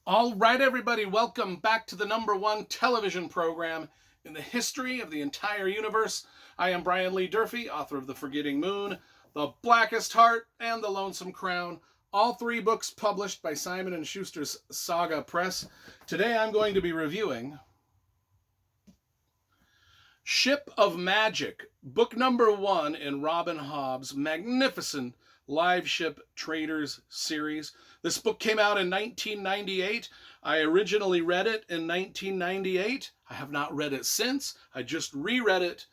All right, everybody, welcome back to the #1 television program in the history of the entire universe. I am Brian Lee Durfee, author of The Forgetting Moon, The Blackest Heart, and The Lonesome Crown, all three books published by Simon & Schuster's Saga Press. Today I'm going to be reviewing Ship of Magic, book #1 in Robin Hobb's magnificent Live Ship Traders series. This book came out in 1998. I originally read it in 1998. I have not read it since. I just reread it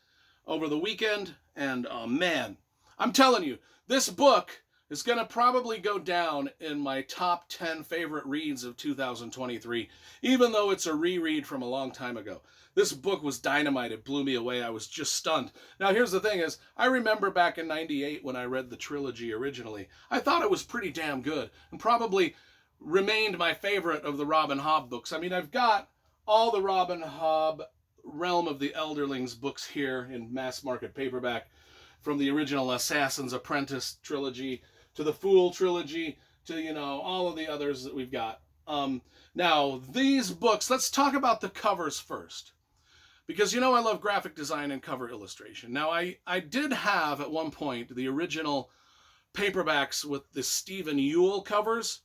over the weekend, and oh man, I'm telling you, this book is going to probably go down in my top 10 favorite reads of 2023, even though it's a reread from a long time ago. This book was dynamite. It blew me away. I was just stunned. Now, here's the thing is, I remember back in 98 when I read the trilogy originally, I thought it was pretty damn good and probably remained my favorite of the Robin Hobb books. I mean, I've got all the Robin Hobb Realm of the Elderlings books here in mass market paperback, from the original Assassin's Apprentice trilogy to the Fool trilogy to, all of the others that we've got. Now, these books, let's talk about the covers first. Because I love graphic design and cover illustration. Now, I did have at one point the original paperbacks with the Stephen Ewell covers,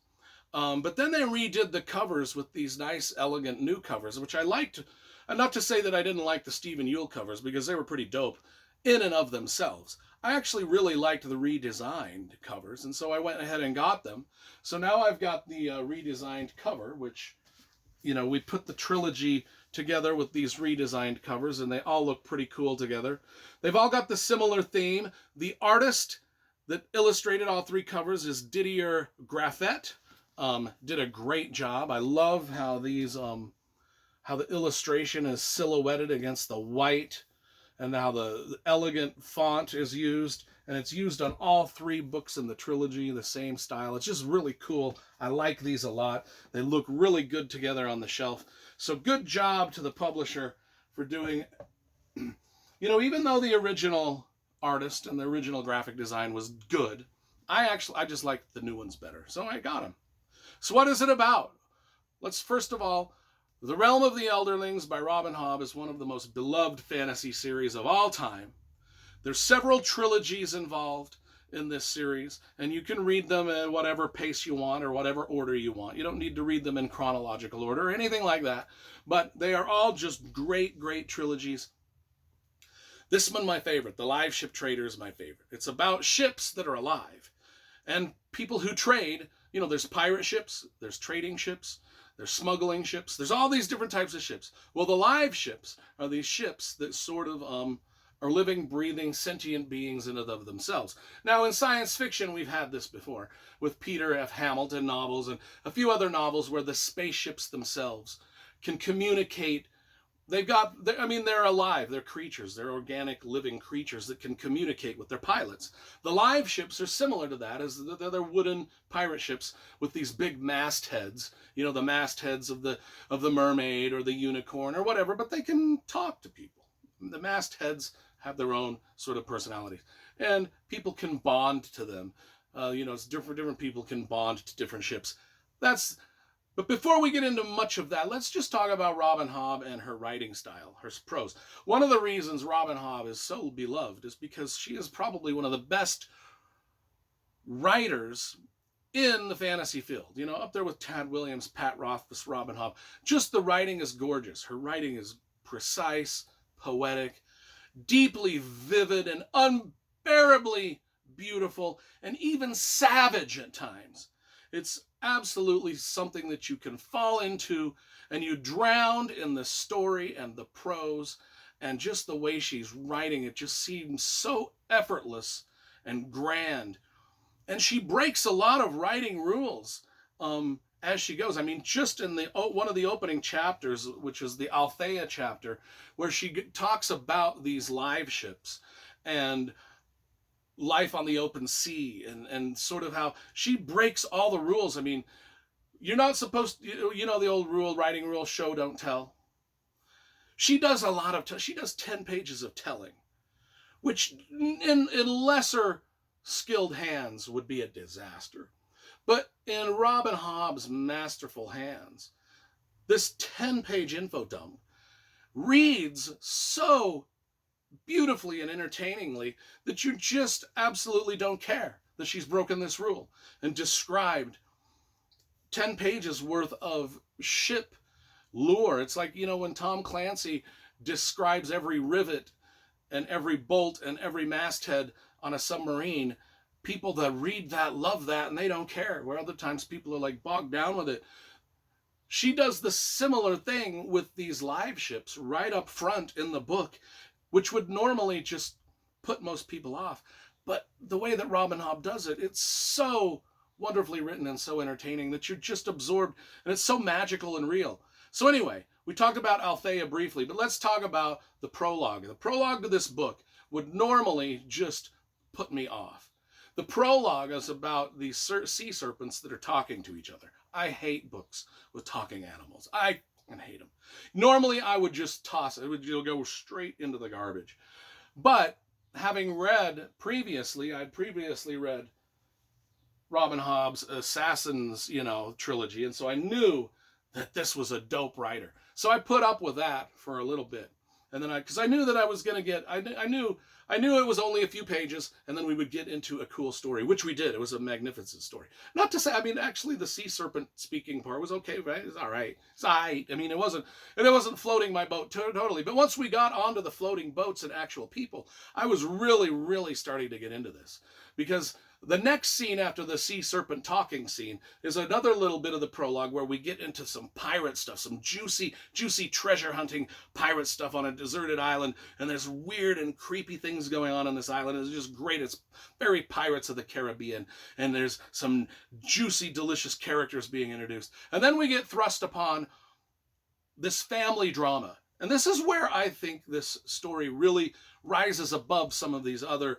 but then they redid the covers with these nice, elegant new covers, which I liked. And not to say that I didn't like the Stephen Ewell covers, because they were pretty dope in and of themselves. I actually really liked the redesigned covers, and so I went ahead and got them. So now I've got the redesigned cover, which, we put the trilogy together with these redesigned covers, and they all look pretty cool together. They've all got the similar theme. The artist that illustrated all three covers is Didier Graffet. Did a great job. I love how how the illustration is silhouetted against the white, and how the elegant font is used, and it's used on all three books in the trilogy, the same style. It's just really cool. I like these a lot. They look really good together on the shelf. So good job to the publisher for doing, even though the original artist and the original graphic design was good, I just like the new ones better. So I got them. So what is it about? Let's first of all, The Realm of the Elderlings by Robin Hobb is one of the most beloved fantasy series of all time. There's several trilogies involved in this series, and you can read them at whatever pace you want or whatever order you want. You don't need to read them in chronological order or anything like that, but they are all just great, great trilogies. This one, my favorite, The Live Ship Trader, is my favorite. It's about ships that are alive and people who trade. There's pirate ships, there's trading ships, there's smuggling ships, there's all these different types of ships. Well, the live ships are these ships that sort of are living, breathing, sentient beings in and of themselves. Now, in science fiction, we've had this before with Peter F. Hamilton novels and a few other novels where the spaceships themselves can communicate. They're alive. They're creatures. They're organic, living creatures that can communicate with their pilots. The live ships are similar to that, as they're wooden pirate ships with these big mastheads. The mastheads of the mermaid or the unicorn or whatever, but they can talk to people. The mastheads have their own sort of personalities, and people can bond to them. It's different people can bond to different ships. But before we get into much of that, let's just talk about Robin Hobb and her writing style, her prose. One of the reasons Robin Hobb is so beloved is because she is probably one of the best writers in the fantasy field. Up there with Tad Williams, Pat Rothfuss, Robin Hobb. Just the writing is gorgeous. Her writing is precise, poetic, deeply vivid, and unbearably beautiful, and even savage at times. It's absolutely something that you can fall into, and you drown in the story and the prose, and just the way she's writing it just seems so effortless and grand. And she breaks a lot of writing rules as she goes. I mean, just in one of the opening chapters, which is the Althea chapter, where she talks about these live ships and life on the open sea, and sort of how she breaks all the rules. I mean, you're not supposed to, the old writing rule, show, don't tell. She does she does 10 pages of telling, which in lesser skilled hands would be a disaster. But in Robin Hobb's masterful hands, this 10-page info dump reads so beautifully and entertainingly that you just absolutely don't care that she's broken this rule and described 10 pages worth of ship lore. It's like, when Tom Clancy describes every rivet and every bolt and every masthead on a submarine, people that read that love that and they don't care, where other times people are like bogged down with it. She does the similar thing with these live ships right up front in the book, which would normally just put most people off. But the way that Robin Hobb does it, it's so wonderfully written and so entertaining that you're just absorbed, and it's so magical and real. So anyway, we talked about Althea briefly, but let's talk about the prologue. The prologue to this book would normally just put me off. The prologue is about these sea serpents that are talking to each other. I hate books with talking animals. I hate them. Normally, I would just toss it. It would go straight into the garbage. But having read previously, I'd previously read Robin Hobb's Assassins, trilogy, and so I knew that this was a dope writer. So I put up with that for a little bit, and then because I knew that I was going to get, I knew it was only a few pages, and then we would get into a cool story, which we did. It was a magnificent story. Not to say, actually, the sea serpent speaking part was okay, right? It's all right. It's all right. It wasn't floating my boat totally. But once we got onto the floating boats and actual people, I was really, really starting to get into this, because the next scene after the sea serpent talking scene is another little bit of the prologue where we get into some pirate stuff, some juicy, juicy treasure hunting pirate stuff on a deserted island. And there's weird and creepy things going on this island. It's just great. It's very Pirates of the Caribbean. And there's some juicy, delicious characters being introduced. And then we get thrust upon this family drama. And this is where I think this story really rises above some of these other.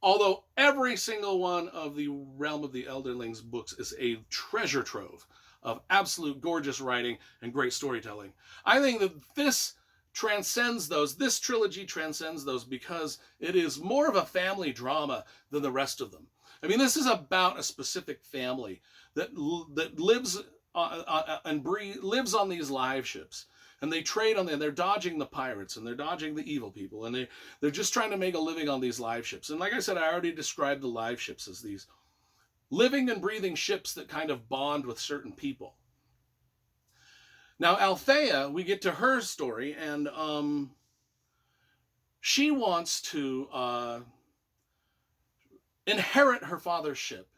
Although every single one of the Realm of the Elderlings books is a treasure trove of absolute gorgeous writing and great storytelling, I think that this trilogy transcends those because it is more of a family drama than the rest of them. This is about a specific family that lives lives on these live ships. And they trade on them. They're dodging the pirates and they're dodging the evil people. And they're just trying to make a living on these live ships. And like I said, I already described the live ships as these living and breathing ships that kind of bond with certain people. Now, Althea, we get to her story, and she wants to inherit her father's ship.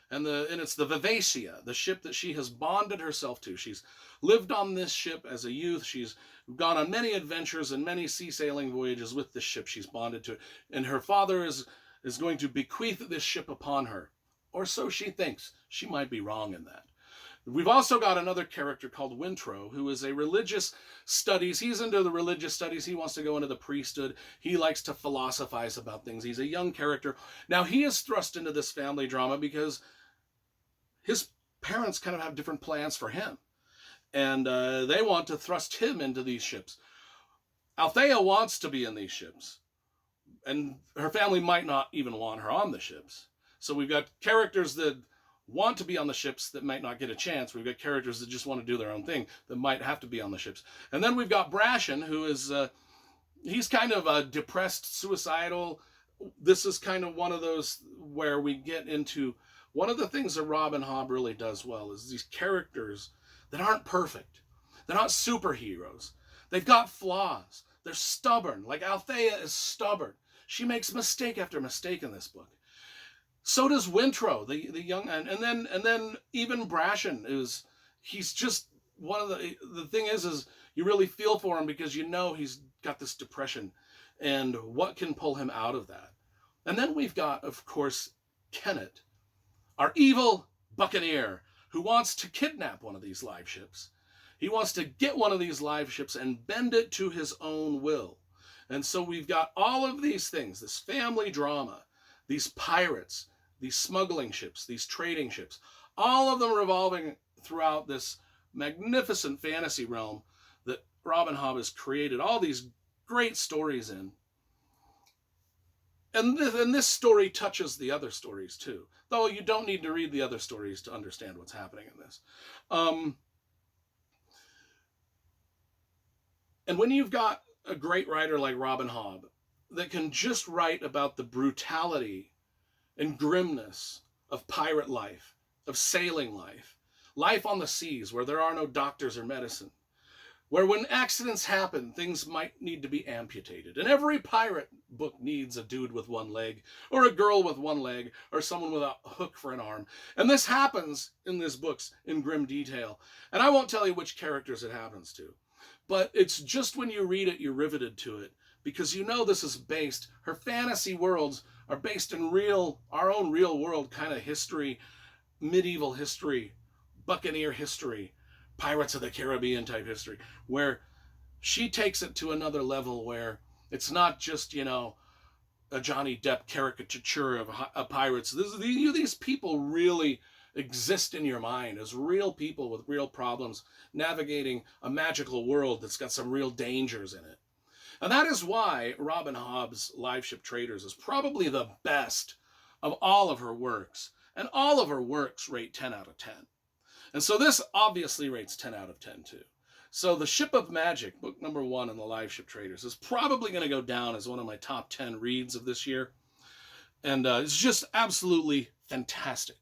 And it's the Vivacia, the ship that she has bonded herself to. She's lived on this ship as a youth. She's gone on many adventures and many sea sailing voyages with this ship. She's bonded to it. And her father is going to bequeath this ship upon her. Or so she thinks. She might be wrong in that. We've also got another character called Wintro, who is a religious studies. He's into the religious studies. He wants to go into the priesthood. He likes to philosophize about things. He's a young character. Now, he is thrust into this family drama because his parents kind of have different plans for him. And they want to thrust him into these ships. Althea wants to be in these ships. And her family might not even want her on the ships. So we've got characters that want to be on the ships that might not get a chance. We've got characters that just want to do their own thing that might have to be on the ships. And then we've got Brashen, who is, he's kind of a depressed, suicidal. This is kind of one of those where we get into one of the things that Robin Hobb really does well is these characters that aren't perfect. They're not superheroes. They've got flaws. They're stubborn. Like Althea is stubborn. She makes mistake after mistake in this book. So does Wintro, the young, and then even Brashen he's just one of the thing is you really feel for him because he's got this depression and what can pull him out of that. And then we've got, of course, Kenneth, our evil buccaneer who wants to kidnap one of these live ships. He wants to get one of these live ships and bend it to his own will. And so we've got all of these things, this family drama, these pirates, these smuggling ships, these trading ships, all of them revolving throughout this magnificent fantasy realm that Robin Hobb has created all these great stories in. And this story touches the other stories too, though you don't need to read the other stories to understand what's happening in this. And when you've got a great writer like Robin Hobb that can just write about the brutality and grimness of pirate life, of sailing life, life on the seas where there are no doctors or medicine, where when accidents happen, things might need to be amputated. And every pirate book needs a dude with one leg, or a girl with one leg, or someone with a hook for an arm. And this happens in these books in grim detail. And I won't tell you which characters it happens to. But it's just when you read it, you're riveted to it. Because you know this is based, her fantasy worlds are based in our own real world kind of history, medieval history, buccaneer history, Pirates of the Caribbean type history, where she takes it to another level where it's not just, a Johnny Depp caricature of pirates. These people really exist in your mind as real people with real problems, navigating a magical world that's got some real dangers in it. And that is why Robin Hobb's Live Ship Traders is probably the best of all of her works. And all of her works rate 10 out of 10. And so this obviously rates 10 out of 10 too. So The Ship of Magic, book number 1 in the Live Ship Traders, is probably going to go down as one of my top 10 reads of this year. And it's just absolutely fantastic.